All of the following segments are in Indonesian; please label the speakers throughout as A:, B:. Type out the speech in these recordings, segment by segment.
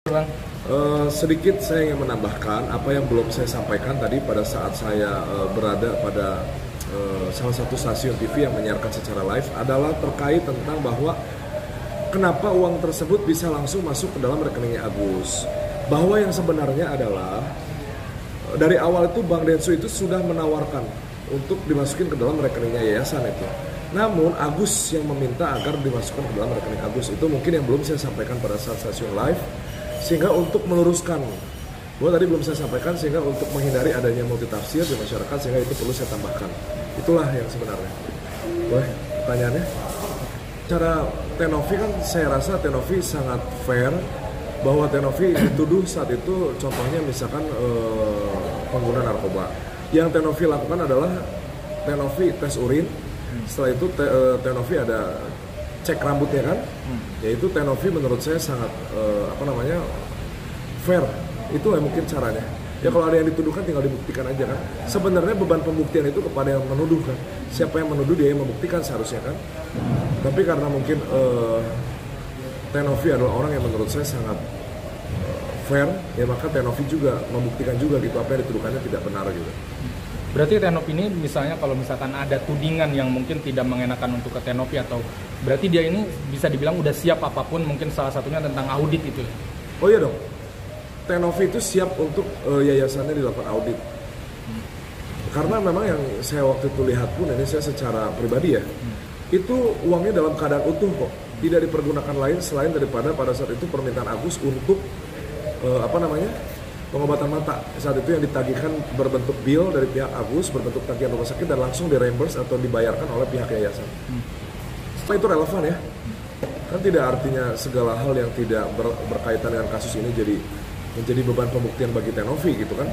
A: Bang.
B: Sedikit saya ingin menambahkan apa yang belum saya sampaikan tadi pada saat saya berada pada salah satu stasiun TV yang menyiarkan secara live adalah terkait tentang bahwa kenapa uang tersebut bisa langsung masuk ke dalam rekeningnya Agus. Bahwa yang sebenarnya adalah dari awal itu Bang Densu itu sudah menawarkan untuk dimasukin ke dalam rekeningnya yayasan itu. Namun Agus yang meminta agar dimasukkan ke dalam rekening Agus. Itu mungkin yang belum saya sampaikan pada saat stasiun live. Sehingga untuk meluruskan, bahwa tadi belum saya sampaikan, sehingga untuk menghindari adanya multitafsir di masyarakat, sehingga itu perlu saya tambahkan. Itulah yang sebenarnya. Boleh pertanyaannya? Cara Tenovi kan saya rasa Tenovi sangat fair, bahwa Tenovi dituduh saat itu contohnya misalkan pengguna narkoba. Yang Tenovi lakukan adalah Tenovi tes urin, setelah itu Tenovi ada cek rambutnya kan, yaitu Tenovi menurut saya sangat fair. Itu mungkin caranya. Ya kalau ada yang dituduhkan tinggal dibuktikan aja kan. Sebenarnya beban pembuktian itu kepada yang menuduh kan. Siapa yang menuduh dia yang membuktikan seharusnya kan. Tapi karena mungkin Tenovi adalah orang yang menurut saya sangat fair, ya maka Tenovi juga membuktikan juga gitu apa yang dituduhkannya tidak benar gitu.
A: Berarti Tenovi ini misalnya kalau misalkan ada tudingan yang mungkin tidak mengenakan untuk ke Tenovi, atau berarti dia ini bisa dibilang udah siap apapun, mungkin salah satunya tentang audit itu.
B: Oh iya dong. Tenovi itu siap untuk yayasannya dilakukan audit. Karena memang yang saya waktu itu lihat pun, ini saya secara pribadi ya, itu uangnya dalam keadaan utuh kok. Tidak dipergunakan lain selain daripada pada saat itu permintaan Agus untuk pengobatan mata. Saat itu yang ditagihkan berbentuk bill dari pihak Agus, berbentuk tagihan rumah sakit dan langsung di-reimburse atau dibayarkan oleh pihak yayasan. Setelah itu relevan ya. Kan tidak artinya segala hal yang tidak berkaitan dengan kasus ini menjadi beban pembuktian bagi Tenovi gitu kan.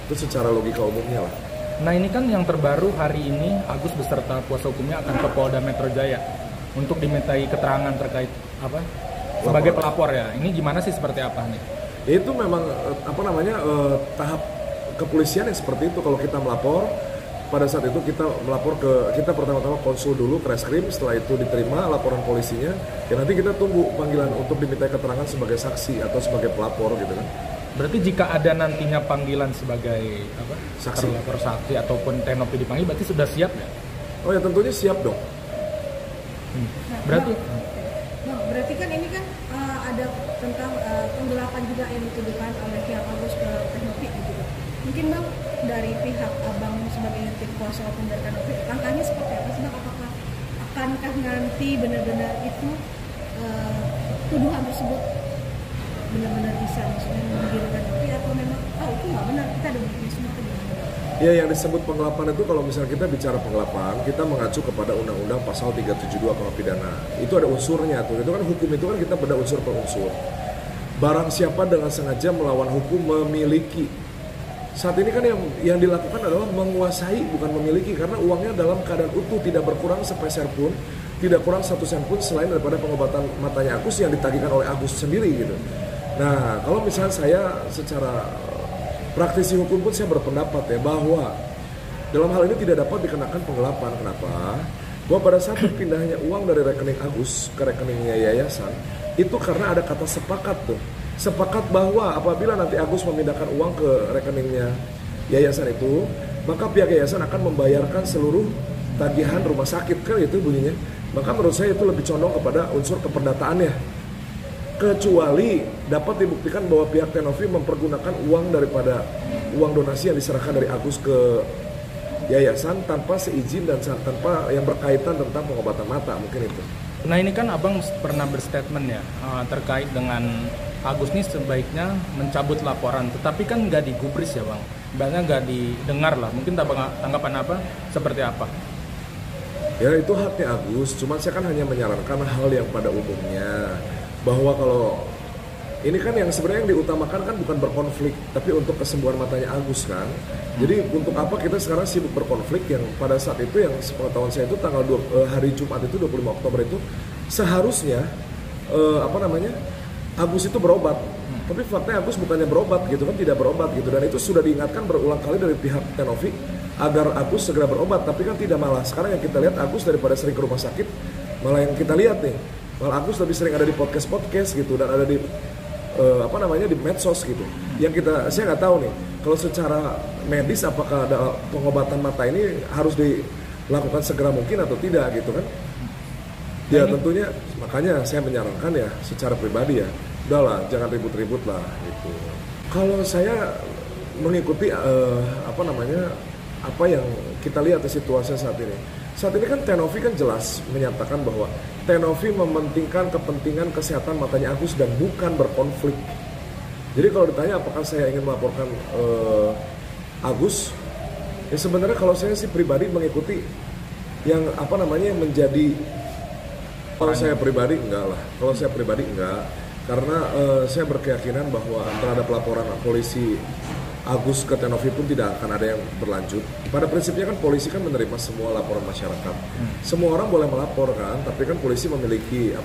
B: Itu secara logika umumnya lah.
A: Nah ini kan yang terbaru hari ini Agus beserta kuasa hukumnya akan ke Polda Metro Jaya untuk dimintai keterangan terkait sebagai pelapor ya. Ini gimana sih, seperti apa nih?
B: Itu memang tahap kepolisian yang seperti itu. Kalau kita melapor, pada saat itu kita pertama-tama konsul dulu ke reskrim, setelah itu diterima laporan polisinya, ya nanti kita tunggu panggilan untuk dimintai keterangan sebagai saksi atau sebagai pelapor gitu kan.
A: Berarti jika ada nantinya panggilan sebagai
B: saksi,
A: pelapor saksi ataupun Tenovi dipanggil, berarti sudah siap ya?
B: Oh ya tentunya siap dong.
C: Berarti kan ini kan ada tentang penggelapan juga yang dituduhkan oleh pihak Agus ke Tenovi gitu. Mungkin Bang dari pihak Abang sebagai tim kuasa hukum dari Tenovi, langkahnya seperti apa sih Bang? Apakah akankah nanti benar-benar itu tuduhan tersebut benar-benar bisa maksudnya menggiring Tenovi, atau memang itu nggak benar, kita ada bukti semua itu gimana?
B: Ya, yang disebut penggelapan itu kalau misalnya kita bicara penggelapan, kita mengacu kepada Undang-Undang Pasal 372 KUH Pidana. Itu ada unsurnya tuh. Itu kan hukum itu kan kita beda unsur per unsur. Barang siapa dengan sengaja melawan hukum memiliki. Saat ini kan yang dilakukan adalah menguasai, bukan memiliki, karena uangnya dalam keadaan utuh, tidak berkurang sepeser pun, tidak kurang 1 sen pun selain daripada pengobatan matanya Agus yang ditagihkan oleh Agus sendiri gitu. Nah, kalau misalnya saya secara praktisi hukum pun saya berpendapat ya bahwa dalam hal ini tidak dapat dikenakan penggelapan. Kenapa? Bahwa pada saat berpindahnya uang dari rekening Agus ke rekeningnya yayasan, itu karena ada kata sepakat tuh. Sepakat bahwa apabila nanti Agus memindahkan uang ke rekeningnya yayasan itu, maka pihak yayasan akan membayarkan seluruh tagihan rumah sakit, kan itu bunyinya. Maka menurut saya itu lebih condong kepada unsur keperdataannya. Kecuali dapat dibuktikan bahwa pihak Tenovi mempergunakan uang daripada uang donasi yang diserahkan dari Agus ke yayasan tanpa seizin dan tanpa yang berkaitan tentang pengobatan mata, mungkin itu.
A: Nah ini kan Abang pernah berstatement ya terkait dengan Agus nih sebaiknya mencabut laporan, tetapi kan nggak digubris ya Bang, banyak nggak didengar lah, mungkin tanggapan apa seperti apa?
B: Ya itu haknya Agus, cuman saya kan hanya menyarankan hal yang pada umumnya, bahwa kalau ini kan yang sebenarnya yang diutamakan kan bukan berkonflik, tapi untuk kesembuhan matanya Agus kan. Jadi untuk apa kita sekarang sibuk berkonflik, yang pada saat itu yang sepengetahuan saya itu tanggal hari Jumat itu 25 Oktober itu seharusnya Agus itu berobat. Tapi faktanya Agus bukannya berobat gitu kan, tidak berobat gitu, dan itu sudah diingatkan berulang kali dari pihak Tenovi agar Agus segera berobat, tapi kan tidak. Malah sekarang yang kita lihat Agus daripada sering ke rumah sakit, malah yang kita lihat nih, malah Agus lebih sering ada di podcast gitu dan ada di di medsos gitu. Yang saya nggak tahu nih, kalau secara medis apakah ada pengobatan mata ini harus dilakukan segera mungkin atau tidak gitu kan? Ya tentunya, makanya saya menyarankan ya secara pribadi ya, udahlah jangan ribut-ribut lah gitu. Kalau saya mengikuti apa yang kita lihat di situasi saat ini. Saat ini kan Tenovi kan jelas menyatakan bahwa Tenovi mementingkan kepentingan kesehatan matanya Agus dan bukan berkonflik. Jadi kalau ditanya apakah saya ingin melaporkan Agus, ya sebenarnya kalau saya sih pribadi mengikuti yang menjadi. Kalau saya pribadi enggak lah. Kalau saya pribadi enggak, karena saya berkeyakinan bahwa terhadap laporan polisi Agus ke Tenovi pun tidak akan ada yang berlanjut. Pada prinsipnya kan polisi kan menerima semua laporan masyarakat. Semua orang boleh melapor kan, tapi kan polisi memiliki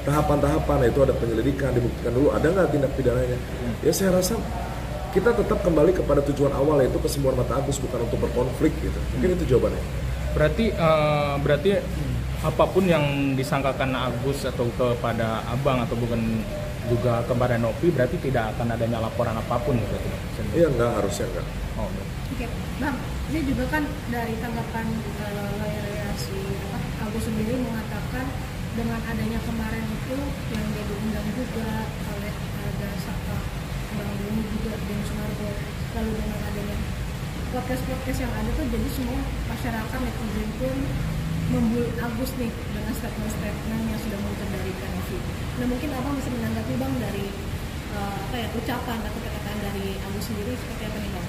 B: tahapan-tahapan, yaitu ada penyelidikan, dibuktikan dulu ada nggak tindak pidananya. Ya saya rasa kita tetap kembali kepada tujuan awal, yaitu kesembuhan mata Agus, bukan untuk berkonflik gitu. Mungkin itu jawabannya.
A: Berarti apapun yang disangkakan Agus atau kepada Abang atau bukan juga kepada Novi, berarti tidak akan adanya laporan apapun berarti?
B: Iya, harusnya enggak.
C: Oke, Bang, ini juga kan dari tanggapan lawyer si Agus sendiri mengatakan dengan adanya kemarin itu yang dia diundang juga oleh ada Bang Doni juga dan Sunarko, lalu dengan adanya podcast yang ada tuh jadi semua masyarakat netizen pun membuli Agus nih dengan statement-statement yang sudah muncul dari Tenovi. Nah mungkin Abang bisa menanggapi Bang dari ucapan atau perkataan dari Agus sendiri seperti apa nih Bang?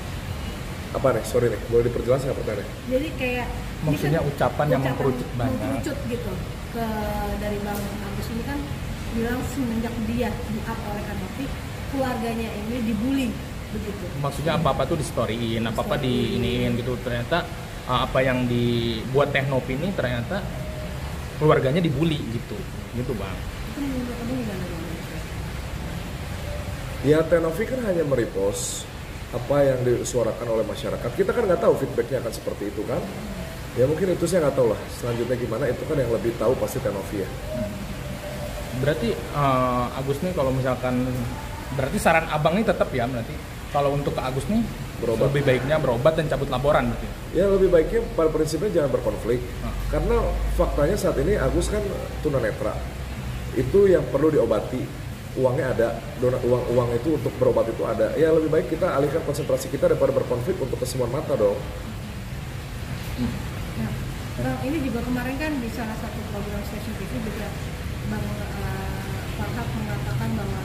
B: Apa nih? Sorry nih, boleh diperjelas nggak pertanyaannya?
C: Jadi kayak
A: maksudnya ucapan yang mengkerucut banget.
C: Mengkerucut gitu dari Bang Agus ini kan bilang semenjak dia di-up oleh Tenovi, keluarganya ini dibully begitu.
A: Maksudnya apa-apa tuh di-storyin, apa-apa di-iniin gitu. Ternyata apa yang dibuat Tenovi ini ternyata keluarganya dibully gitu Bang.
C: Itu menurut Abang gimana Bang?
B: Ya Tenovi kan hanya merepost apa yang disuarakan oleh masyarakat. Kita kan nggak tahu feedbacknya akan seperti itu kan. Ya mungkin itu saya nggak tahu lah. Selanjutnya gimana itu kan yang lebih tahu pasti Tenovi ya.
A: Berarti Agus nih kalau misalkan, berarti saran Abang nih tetap ya berarti kalau untuk ke Agus nih berobat. Lebih baiknya berobat dan cabut laporan berarti.
B: Ya lebih baiknya pada prinsipnya jangan berkonflik. Karena faktanya saat ini Agus kan tunanetra. Itu yang perlu diobati. Uangnya ada, uang itu untuk berobat itu ada. Ya lebih baik kita alihkan konsentrasi kita daripada berkonflik untuk kesembuhan mata dong.
C: Nah, Bang, ini juga kemarin kan di salah satu program stasiun TV juga Bang Farhad mengatakan bahwa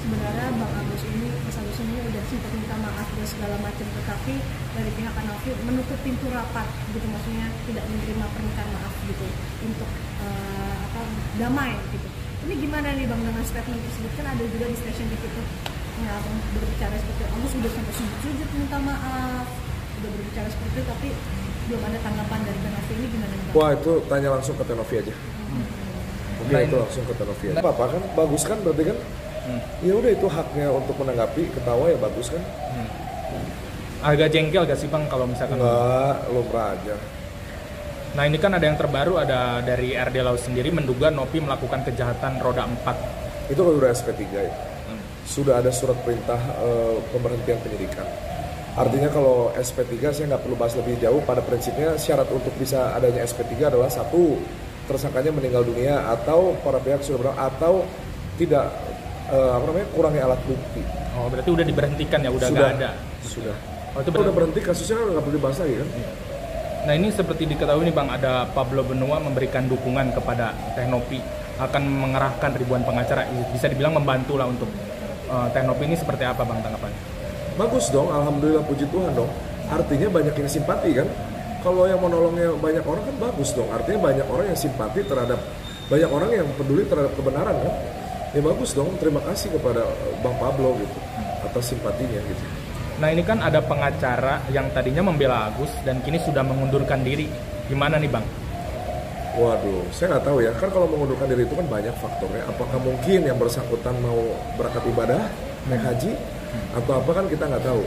C: sebenarnya Bang Agus ini udah sempat minta maaf dan segala macam, tetapi dari pihak Tenovi menutup pintu rapat gitu, maksudnya tidak menerima permintaan maaf gitu untuk damai gitu. Ini gimana nih Bang dengan statement tersebut? Kan ada juga di stasiun TV itu Abang berbicara seperti Agus udah sampai sujud minta maaf, udah berbicara seperti itu, tapi belum ada tanggapan dari Tenovi. Ini gimana nih Bang?
B: Wah itu tanya langsung ke Tenovi aja. Mungkin itu langsung ke Tenovi aja. Apa kan bagus kan berarti kan? Ya udah itu haknya untuk menanggapi, ketawa ya bagus kan?
A: Agak jengkel gak sih Bang kalau misalkan?
B: Enggak, lumrah aja.
A: Nah ini kan ada yang terbaru, ada dari RD Laut sendiri menduga Novi melakukan kejahatan roda 4.
B: Itu kalau udah SP3 ya. Sudah ada surat perintah pemberhentian penyidikan. Artinya kalau SP3 saya nggak perlu bahas lebih jauh. Pada prinsipnya syarat untuk bisa adanya SP3 adalah satu, tersangkanya meninggal dunia atau para pihak sudah berang atau tidak kurangi alat bukti.
A: Oh berarti udah diberhentikan ya, udah nggak ada.
B: Sudah.
A: Oh, itu
B: udah berhenti kasusnya kan nggak perlu dibahas lagi kan?
A: Iya. Nah ini seperti diketahui nih Bang, ada Pablo Benua memberikan dukungan kepada Tenovi, akan mengerahkan ribuan pengacara, bisa dibilang membantu lah untuk Tenovi ini. Seperti apa Bang tanggapannya?
B: Bagus dong, alhamdulillah, puji Tuhan dong. Artinya banyak yang simpati kan? Kalau yang menolongnya banyak orang kan bagus dong. Artinya banyak orang yang simpati terhadap, banyak orang yang peduli terhadap kebenaran kan? Ya bagus dong, terima kasih kepada Bang Pablo gitu atas simpatinya gitu.
A: Nah ini kan ada pengacara yang tadinya membela Agus dan kini sudah mengundurkan diri. Gimana nih Bang?
B: Waduh, saya nggak tahu ya. Kan kalau mengundurkan diri itu kan banyak faktornya. Apakah mungkin yang bersangkutan mau berangkat ibadah, naik haji, atau apa kan kita nggak tahu.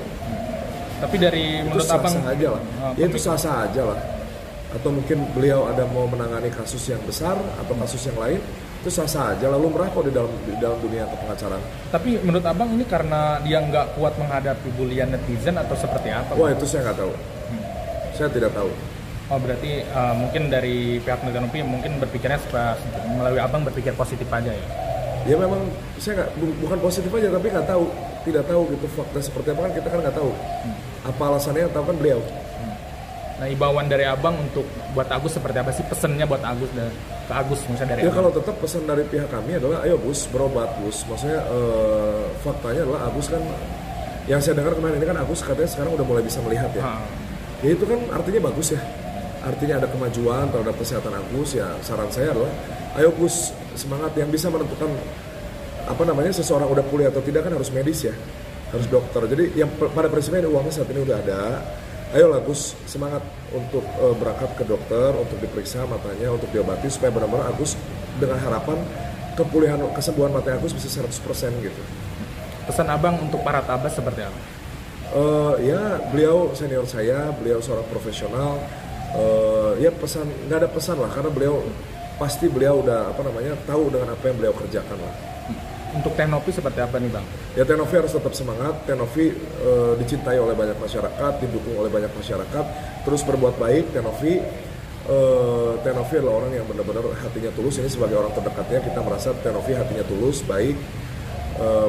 A: Tapi dari menurut Abang
B: sah-sah aja lah. Ya itu sah-sah aja lah. Atau mungkin beliau ada mau menangani kasus yang besar atau kasus yang lain. Itu sah-sah aja, lalu lumrah kok di dalam dunia kepengacaraan.
A: Tapi menurut abang ini karena dia nggak kuat menghadapi bulian netizen atau seperti apa?
B: Wah itu saya nggak tahu. Saya tidak tahu.
A: Oh berarti mungkin dari pihak Tenopi mungkin berpikirnya melalui abang berpikir positif aja ya?
B: Ya memang saya bukan positif aja, tapi nggak tahu, tidak tahu gitu fakta seperti apa kan kita kan nggak tahu. Apa alasannya yang tahu kan beliau.
A: Nah imbauan dari abang untuk buat Agus seperti apa sih, pesennya buat Agus dan ke Agus misalnya dari
B: Ya
A: abang?
B: kalau tetap pesan dari pihak kami adalah ayo Gus berobat Gus. Maksudnya faktanya adalah Agus kan yang saya dengar kemarin ini kan Agus katanya sekarang udah mulai bisa melihat ya. Ya itu kan artinya bagus ya. Artinya ada kemajuan terhadap kesehatan Agus ya. Saran saya adalah ayo Gus semangat, yang bisa menentukan apa namanya seseorang udah pulih atau tidak kan harus medis ya. Harus dokter. Jadi yang pada prinsipnya uangnya saat ini udah ada. Ayolah Gus, semangat untuk berangkat ke dokter, untuk diperiksa matanya, untuk diobati supaya benar-benar Agus dengan harapan kesembuhan mata Agus bisa 100% gitu.
A: Pesan abang untuk para tabas seperti apa?
B: Ya beliau senior saya, beliau seorang profesional. Ya pesan, nggak ada pesan lah karena beliau udah tahu dengan apa yang beliau kerjakan lah.
A: Untuk Tenopi seperti apa nih bang?
B: Ya Tenovi harus tetap semangat. Tenovi dicintai oleh banyak masyarakat, didukung oleh banyak masyarakat, terus berbuat baik. Tenovi adalah orang yang benar-benar hatinya tulus. Ini sebagai orang terdekatnya kita merasa Tenovi hatinya tulus, baik.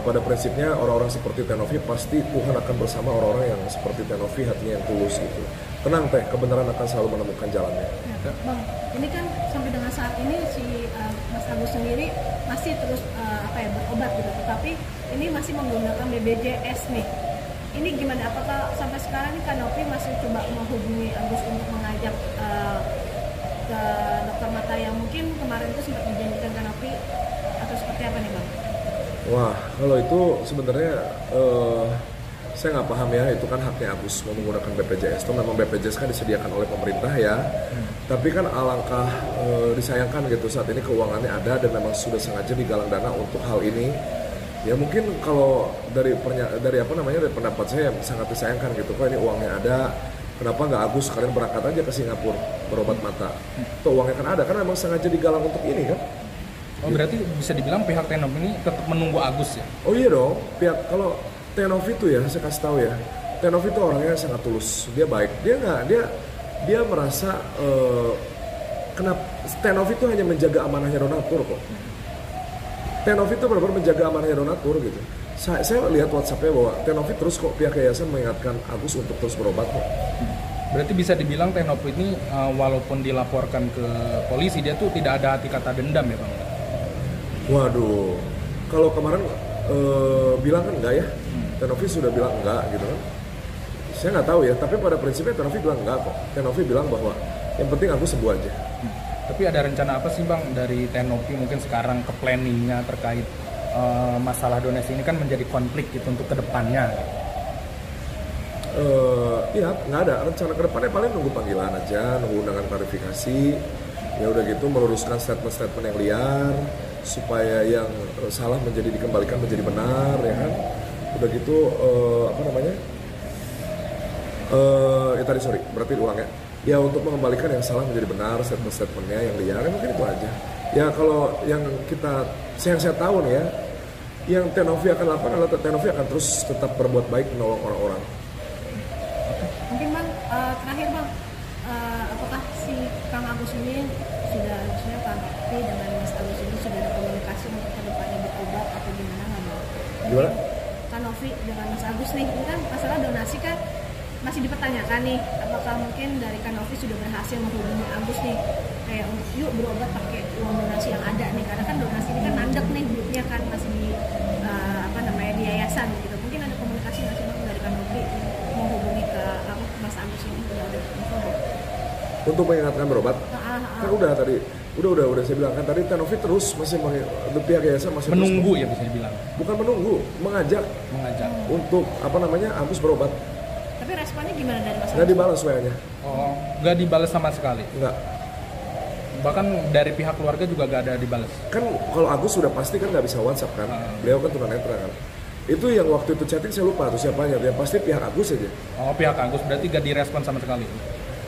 B: Pada prinsipnya orang-orang seperti Tenovi pasti Tuhan akan bersama orang-orang yang seperti Tenovi hatinya yang tulus gitu. Tenang teh, kebenaran akan selalu menemukan jalannya.
C: Ya, Bang, ini kan sampai dengan saat ini si Mas Agus sendiri masih terus berobat gitu, tetapi ini masih menggunakan BPJS nih. Ini gimana? Apakah sampai sekarang ini Kanopi masih coba menghubungi Agus untuk mengajak ke dokter mata yang mungkin kemarin itu sempat dijanjikan Kanopi atau seperti apa nih bang?
B: Wah, kalau itu sebenarnya saya nggak paham ya, itu kan haknya Agus mau menggunakan BPJS. Itu memang BPJS kan disediakan oleh pemerintah ya. Tapi kan alangkah disayangkan gitu saat ini keuangannya ada dan memang sudah sengaja digalang dana untuk hal ini. Ya mungkin kalau dari pendapat saya sangat disayangkan gitu. Kok ini uangnya ada, kenapa nggak Agus sekalian berangkat aja ke Singapura berobat mata? Tuh uangnya kan ada, karena memang sengaja digalang untuk ini kan.
A: Oh berarti bisa dibilang pihak Tenopi ini tetap menunggu Agus ya?
B: Oh iya dong, kalau Tenovi itu ya, saya kasih tahu ya, Tenovi itu orangnya sangat tulus, dia baik, dia merasa kenapa Tenovi itu hanya menjaga amanahnya donatur kok. Tenovi itu benar-benar menjaga amanahnya donatur gitu. Saya lihat WhatsApp-nya bahwa Tenovi terus kok pihak yayasan mengingatkan Agus untuk terus berobat kok.
A: Berarti bisa dibilang Tenovi ini walaupun dilaporkan ke polisi dia tuh tidak ada hati kata dendam ya bang?
B: Waduh, kalau kemarin bilang kan enggak ya, Tenovi sudah bilang enggak gitu kan. Saya nggak tahu ya, tapi pada prinsipnya Tenovi bilang enggak kok. Tenovi bilang bahwa yang penting aku sembuh aja.
A: Tapi ada rencana apa sih bang dari Tenovi mungkin sekarang ke planningnya terkait masalah donasi ini kan menjadi konflik gitu untuk kedepannya?
B: Iya, nggak ada rencana ke depannya, paling nunggu panggilan aja, nunggu undangan klarifikasi. Ya udah gitu meluruskan statement-statement yang liar supaya yang salah dikembalikan menjadi benar ya kan. Udah gitu berarti ulang ya. Ya untuk mengembalikan yang salah menjadi benar, statement-statementnya yang liar, mungkin itu aja. Ya kalau yang saya tahu nih ya, yang Tenovi akan lakukan adalah Tenovi akan terus tetap berbuat baik menolong orang-orang.
C: Mungkin bang, terakhir bang, apakah si Kang Agus ini sudah Kang Novi dengan Mas Agus ini sudah ada komunikasi untuk kedepannya berobat atau gimana nggak bang?
B: Gimana?
C: Kang Novi dengan Mas Agus nih, ini kan masalah donasi kan masih dipertanyakan nih, apakah mungkin dari Kang Novi sudah berhasil menghubungi Agus nih kayak untuk yuk berobat pakai uang donasi yang ada nih, karena kan donasi ini kan mandek nih duitnya kan masih di di yayasan gitu. Mungkin ada komunikasi nggak sih bang dari Kang Novi menghubungi ke Mas Agus ini, udah ada info bang?
B: Untuk mengingatkan berobat? Kan udah tadi, udah saya bilang kan tadi Tenovi terus masih pihak yayasan masih
A: menunggu
B: terus,
A: ya bisa dibilang.
B: Bukan menunggu, mengajak untuk Agus berobat.
C: Tapi responnya gimana dari Mas Agus?
B: Nggak dibalas WA-nya.
A: Oh, nggak dibalas sama sekali?
B: Nggak.
A: Bahkan dari pihak keluarga juga nggak ada dibalas?
B: Kan kalau Agus sudah pasti kan nggak bisa WhatsApp kan, beliau kan tunanetra kan. Itu yang waktu itu chatting saya lupa tuh siapanya, yang pasti pihak Agus aja.
A: Oh pihak Agus, berarti nggak direspon sama sekali?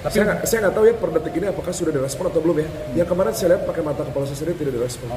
A: Tapi
B: Saya nggak tahu ya per detik ini apakah sudah direspon atau belum ya. Yang kemarin saya lihat pakai mata kepala saya sendiri tidak direspon.